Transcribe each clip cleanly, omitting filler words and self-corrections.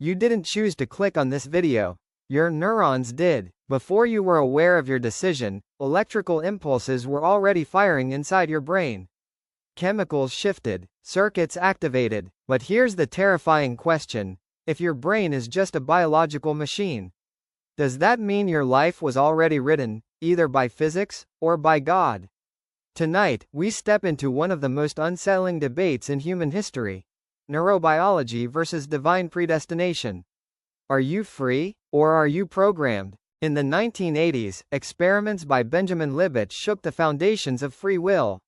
You didn't choose to click on this video. Your neurons did. Before you were aware of your decision, electrical impulses were already firing inside your brain. Chemicals shifted, circuits activated. But here's the terrifying question: if your brain is just a biological machine, does that mean your life was already written, either by physics, or by God? Tonight, we step into one of the most unsettling debates in human history: neurobiology versus divine predestination. Are you free, or are you programmed? In the 1980s, experiments by Benjamin Libet shook the foundations of free will.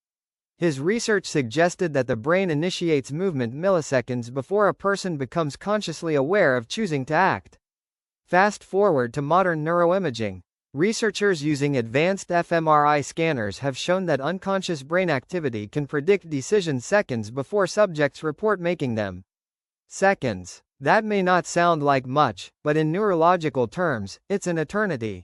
His research suggested that the brain initiates movement milliseconds before a person becomes consciously aware of choosing to act. Fast forward to modern neuroimaging. Researchers using advanced fMRI scanners have shown that unconscious brain activity can predict decisions seconds before subjects report making them. Seconds. That may not sound like much, but in neurological terms, it's an eternity.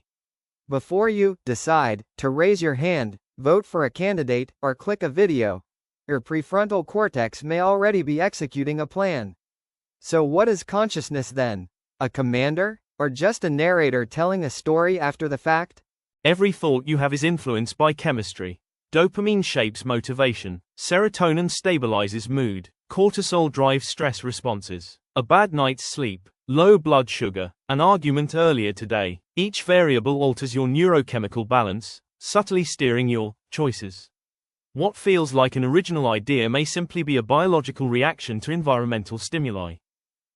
Before you decide to raise your hand, vote for a candidate, or click a video, your prefrontal cortex may already be executing a plan. So what is consciousness then? A commander? Or just a narrator telling a story after the fact? Every thought you have is influenced by chemistry. Dopamine shapes motivation. Serotonin stabilizes mood. Cortisol drives stress responses. A bad night's sleep, low blood sugar, an argument earlier today. Each variable alters your neurochemical balance, subtly steering your choices. What feels like an original idea may simply be a biological reaction to environmental stimuli.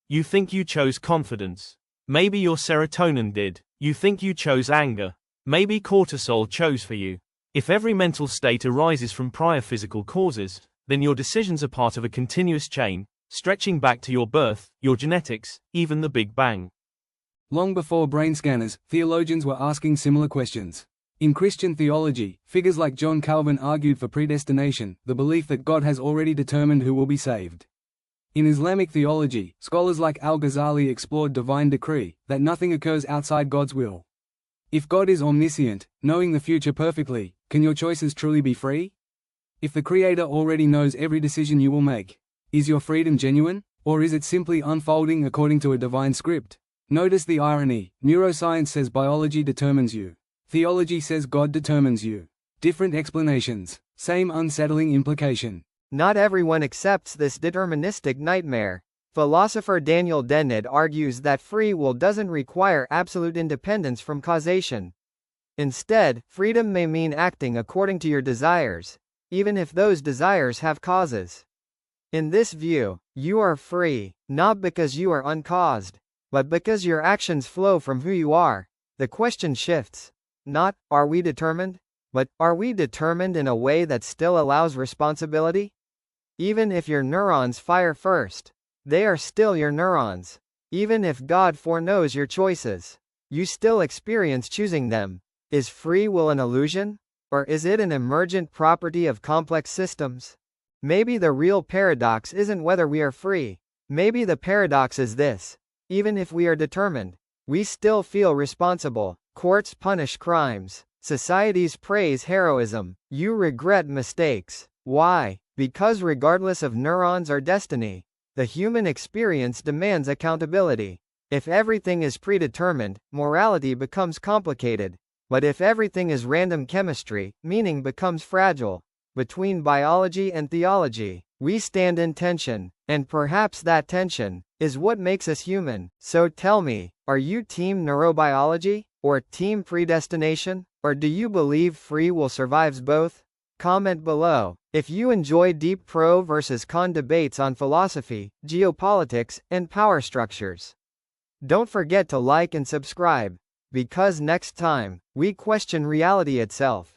You think you chose confidence. Maybe your serotonin did. You think you chose anger. Maybe cortisol chose for you. If every mental state arises from prior physical causes, then your decisions are part of a continuous chain, stretching back to your birth, your genetics, even the Big Bang. Long before brain scanners, theologians were asking similar questions. In Christian theology, figures like John Calvin argued for predestination, the belief that God has already determined who will be saved. In Islamic theology, scholars like Al-Ghazali explored divine decree, that nothing occurs outside God's will. If God is omniscient, knowing the future perfectly, can your choices truly be free? If the Creator already knows every decision you will make, is your freedom genuine, or is it simply unfolding according to a divine script? Notice the irony: neuroscience says biology determines you. Theology says God determines you. Different explanations, same unsettling implication. Not everyone accepts this deterministic nightmare. Philosopher Daniel Dennett argues that free will doesn't require absolute independence from causation. Instead, freedom may mean acting according to your desires, even if those desires have causes. In this view, you are free, not because you are uncaused, but because your actions flow from who you are. The question shifts. Not, are we determined? But, are we determined in a way that still allows responsibility? Even if your neurons fire first, they are still your neurons. Even if God foreknows your choices, you still experience choosing them. Is free will an illusion? Or is it an emergent property of complex systems? Maybe the real paradox isn't whether we are free. Maybe the paradox is this: even if we are determined, we still feel responsible. Courts punish crimes. Societies praise heroism. You regret mistakes. Why? Because regardless of neurons or destiny, the human experience demands accountability. If everything is predetermined, morality becomes complicated. But if everything is random chemistry, meaning becomes fragile. Between biology and theology, we stand in tension, and perhaps that tension is what makes us human. So tell me, are you team neurobiology, or team predestination, or do you believe free will survives both? Comment below. If you enjoy deep pro versus con debates on philosophy, geopolitics, and power structures, don't forget to like and subscribe, because next time, we question reality itself.